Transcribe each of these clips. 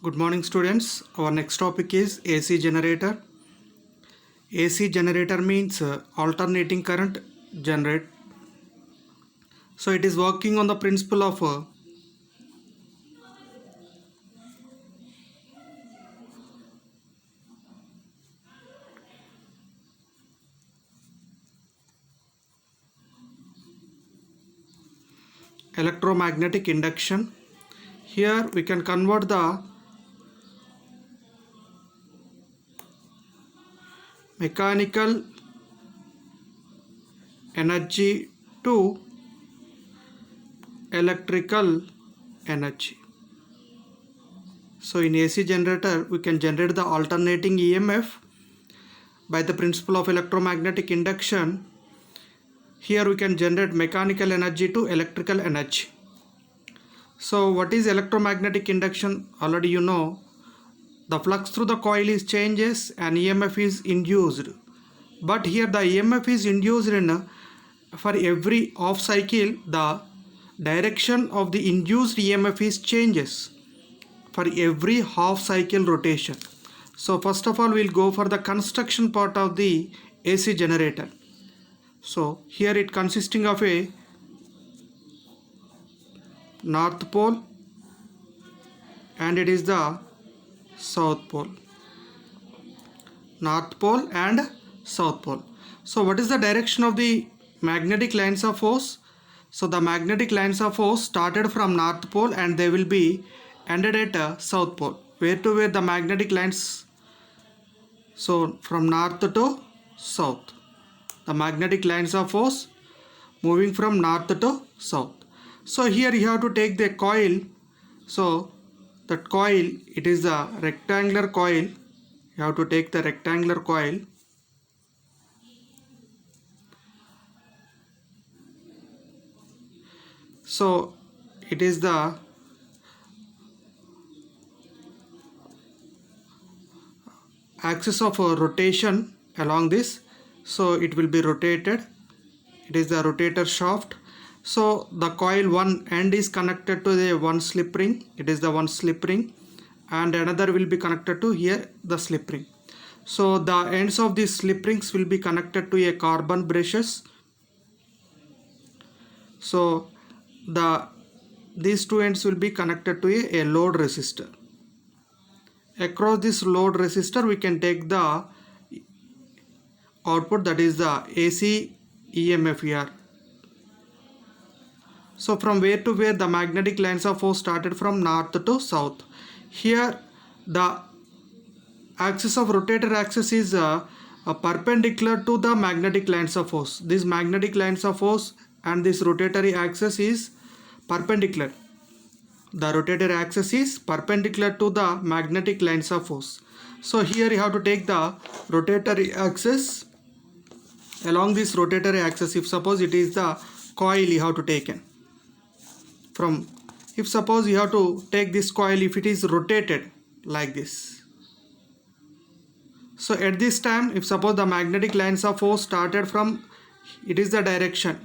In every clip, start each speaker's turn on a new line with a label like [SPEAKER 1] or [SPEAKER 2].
[SPEAKER 1] Good morning students. Our next topic is AC generator. AC generator means alternating current generate. So it is working on the principle of electromagnetic induction. Here we can convert the mechanical energy to electrical energy. So in AC generator we can generate the alternating EMF by the principle of electromagnetic induction. Here we can generate mechanical energy to electrical energy. So what is electromagnetic induction? Already you know, the flux through the coil is changes and EMF is induced. But here the EMF is induced in for every half cycle the direction of the induced EMF is changes for every half cycle rotation. So first of all we'll go for the construction part of the AC generator. So here it consisting of a north pole and it is the south pole. North pole and south pole. So what is the direction of the magnetic lines of force? So the magnetic lines of force started from north pole and they will be ended at south pole. Where to where the magnetic lines? So from north to south. The magnetic lines of force moving from north to south. So here you have to take the coil. So that coil, it is a rectangular coil. You have to take the rectangular coil. So it is the axis of rotation along this. So it will be rotated. It is the rotator shaft. So the coil one end is connected to the one slip ring. It is the one slip ring and another will be connected to here the slip ring. So the ends of these slip rings will be connected to a carbon brushes. So these two ends will be connected to a load resistor. Across this load resistor we can take the output, that is the AC EMF here. So from where to where the magnetic lines of force started from north to south. Here the axis of rotator axis is perpendicular to the magnetic lines of force. This magnetic lines of force and this rotatory axis is perpendicular. The rotatory axis is perpendicular to the magnetic lines of force. So here you have to take the rotatory axis. Along this rotatory axis, if suppose it is the coil you have to take in. If suppose you have to take this coil, if it is rotated like this. So at this time, if suppose the magnetic lines of force started from, it is the direction,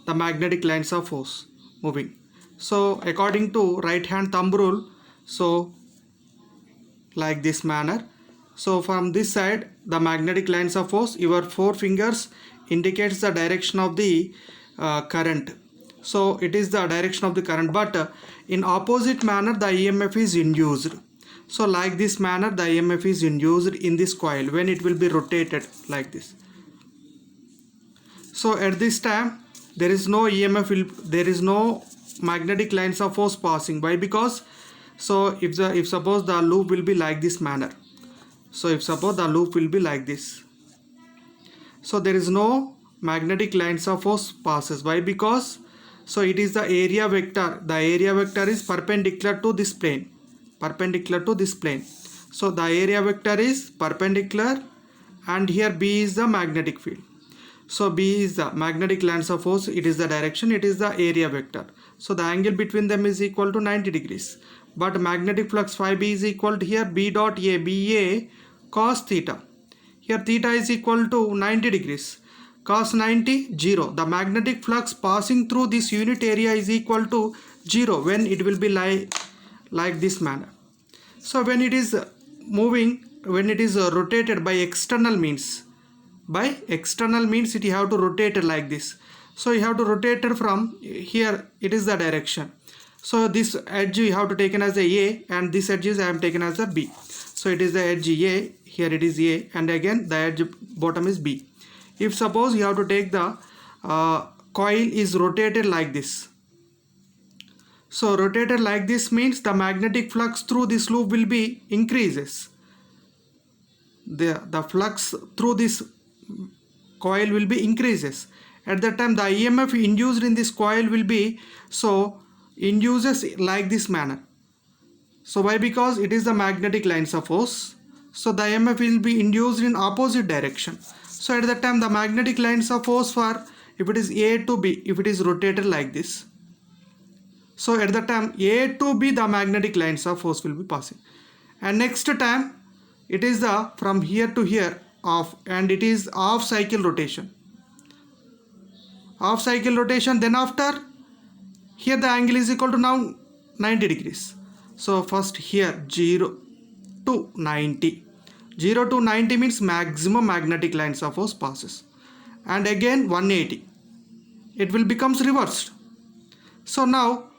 [SPEAKER 1] the magnetic lines of force moving. So according to right hand thumb rule, so like this manner. So from this side, the magnetic lines of force, your four fingers indicates the direction of the current. So it is the direction of the current, but in opposite manner the EMF is induced. So like this manner the EMF is induced in this coil when it will be rotated like this. So at this time there is no EMF, there is no magnetic lines of force passing. Why? Because so if suppose the loop will be like this manner. So if suppose the loop will be like this. So there is no magnetic lines of force passes. Why? Because so it is the area vector. The area vector is perpendicular to this plane. Perpendicular to this plane. So the area vector is perpendicular and here B is the magnetic field. So B is the magnetic lines of force. It is the direction. It is the area vector. So the angle between them is equal to 90 degrees. But magnetic flux phi B is equal to here B dot A, BA cos theta. Here theta is equal to 90 degrees. Cos 90, 0. The magnetic flux passing through this unit area is equal to 0 when it will be like this manner. So when it is moving, when it is rotated by external means, it you have to rotate it like this. So you have to rotate it from here, it is the direction. So this edge you have to taken as a and this edge is I am taken as a B. So it is the edge A, here it is A, and again the edge bottom is B. If suppose you have to take the coil is rotated like this. So rotated like this means the magnetic flux through this loop will be increases. The flux through this coil will be increases. At that time the EMF induced in this coil will be induces like this manner. So why? Because it is the magnetic lines of force. So the EMF will be induced in opposite direction. So at that time the magnetic lines of force for if it is A to B, if it is rotated like this. So at the time A to B the magnetic lines of force will be passing. And next time it is the from here to here off, and it is off cycle rotation. Off cycle rotation, then after here the angle is equal to now 90 degrees. So first here 0 to 90. 0 to 90 means maximum magnetic lines of force passes. And again 180. It will becomes reversed. So now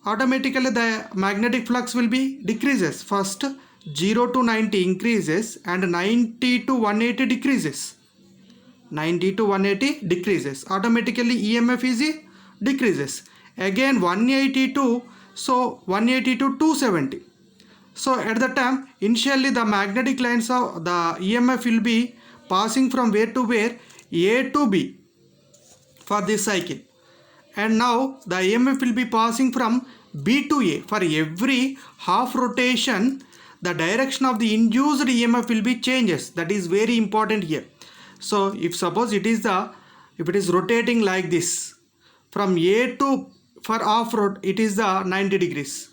[SPEAKER 1] automatically the magnetic flux will be decreases. First 0 to 90 increases and 90 to 180 decreases. 90 to 180 decreases. Automatically EMF is decreases. Again 180 to 270. So at the time initially the magnetic lines of the EMF will be passing from where to where? A to B for this cycle. And now the EMF will be passing from B to A. For every half rotation the direction of the induced EMF will be changes. That is very important here. So if suppose it is rotating like this from A to for off road, it is the 90 degrees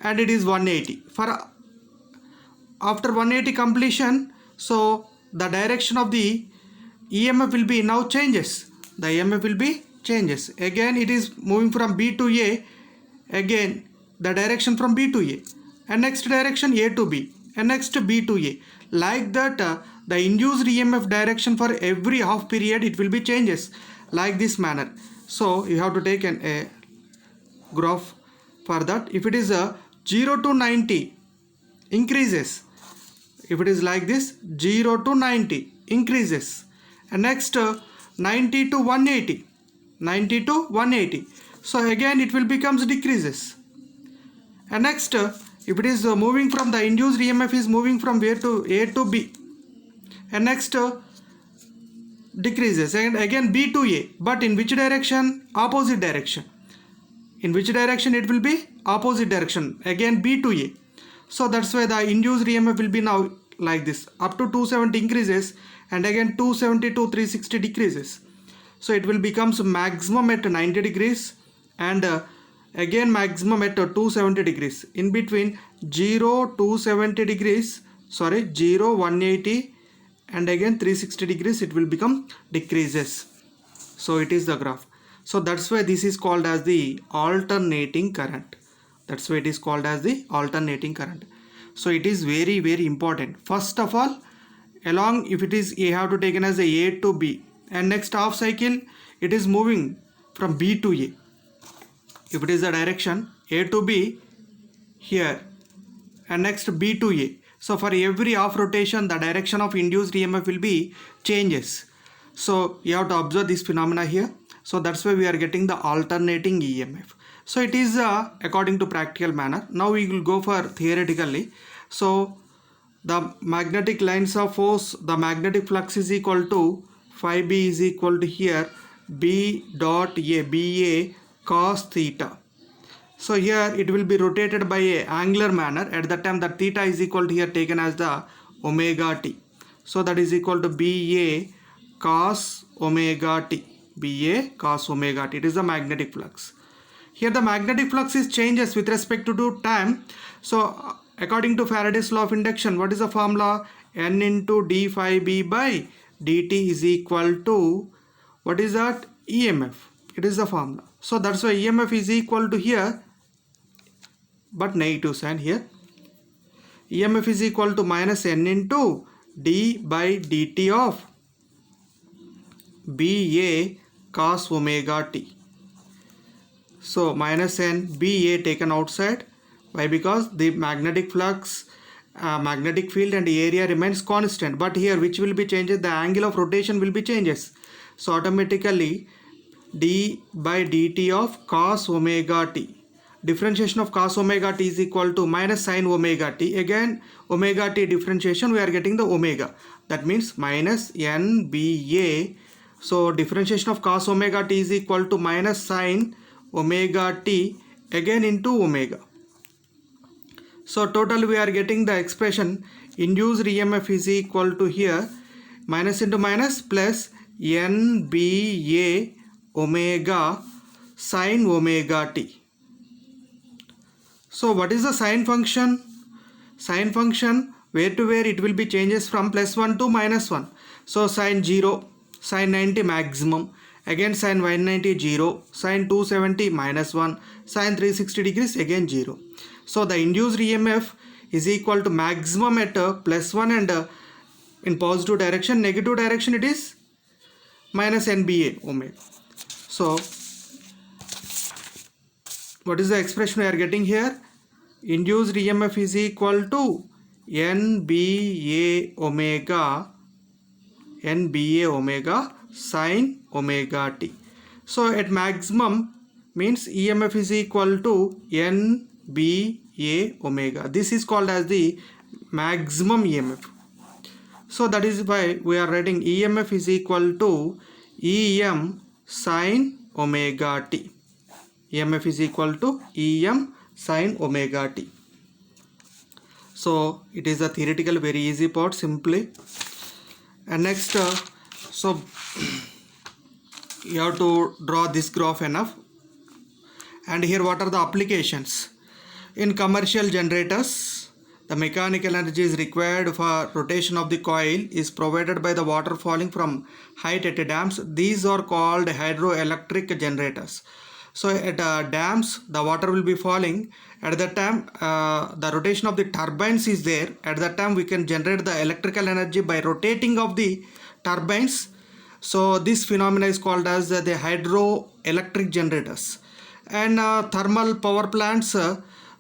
[SPEAKER 1] and it is 180. For after 180 completion, so the direction of the EMF will be now changes. The EMF will be changes. Again it is moving from B to A. Again the direction from B to A. And next direction A to B. And next B to A. Like that the induced EMF direction for every half period it will be changes like this manner. So you have to take a graph for that. If it is 0 to 90 increases, if it is like this 0 to 90 increases, and next 90 to 180, 90 to 180, so again it will becomes decreases. And next if it is moving from the induced EMF is moving from where to A to B, and next decreases, and again B to A, but in which direction? Opposite direction. In which direction? It will be opposite direction, again B to A. So that's why the induced EMF will be now like this, up to 270 increases, and again 270 to 360 decreases. So it will becomes maximum at 90 degrees and again maximum at 270 degrees. In between 0 270 degrees, 0 180 and again 360 degrees, it will become decreases. So it is the graph. So that's why this is called as the alternating current. That's why it is called as the alternating current. So it is very, very important. First of all, along if it is you have to take as A to B, and next half cycle it is moving from B to A. If it is the direction A to B here, and next B to A. So for every half rotation the direction of induced EMF will be changes. So you have to observe this phenomena here. So that's why we are getting the alternating EMF. So it is according to practical manner. Now we will go for theoretically. So the magnetic lines of force, the magnetic flux is equal to phi B is equal to here B dot A, BA cos theta. So here it will be rotated by a angular manner. At that time the theta is equal to here taken as the omega t. So that is equal to BA cos omega t. BA cos omega t. It is the magnetic flux. Here the magnetic flux is changes with respect to time. So according to Faraday's law of induction, what is the formula? N into d phi b by dt is equal to, what is that? EMF. It is the formula. So that's why EMF is equal to here but negative sign here. EMF is equal to minus n into d by dt of BA cos omega t. So minus n BA taken outside. Why? Because the magnetic flux, magnetic field and area remains constant, but here which will be changes, the angle of rotation will be changes. So automatically d by dt of cos omega t, differentiation of cos omega t is equal to minus sin omega t. Again omega t differentiation, we are getting the omega, that means minus nba. So differentiation of cos omega t is equal to minus sin omega t again into omega. So total we are getting the expression induced EMF is equal to here minus into minus plus nba omega sin omega t. So what is the sine function? Sine function, where to where it will be changes from plus 1 to minus 1. So sine 0, sine 90 maximum, again sine 190 0, sine 270 minus 1, sine 360 degrees again 0. So the induced EMF is equal to maximum at plus 1 and in positive direction, negative direction it is minus nba omega. So what is the expression we are getting here? Induced EMF is equal to nba omega sin omega t. So at maximum means EMF is equal to nba omega. This is called as the maximum EMF. So that is why we are writing EMF is equal to Em sin omega t. EMF is equal to Em sin omega t. So it is a theoretical very easy part simply. And next so you have to draw this graph enough. And here what are the applications? In commercial generators, the mechanical energy is required for rotation of the coil is provided by the water falling from height at dams. These are called hydroelectric generators. So at dams the water will be falling. At that time the rotation of the turbines is there. At that time we can generate the electrical energy by rotating of the turbines. So this phenomena is called as the hydroelectric generators. And thermal power plants,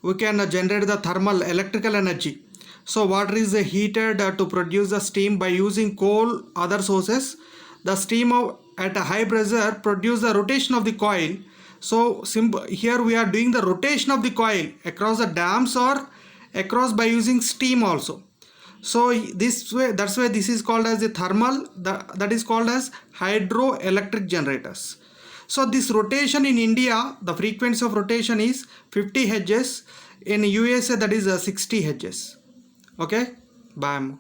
[SPEAKER 1] we can generate the thermal electrical energy. So water is heated to produce the steam by using coal, other sources. The steam at a high pressure produce the rotation of the coil. So here we are doing the rotation of the coil across the dams or across by using steam also. So this way, that's why this is called as the thermal, that is called as hydroelectric generators. So this rotation in India, the frequency of rotation is 50 Hz. In USA that is 60 Hz. Okay, bye.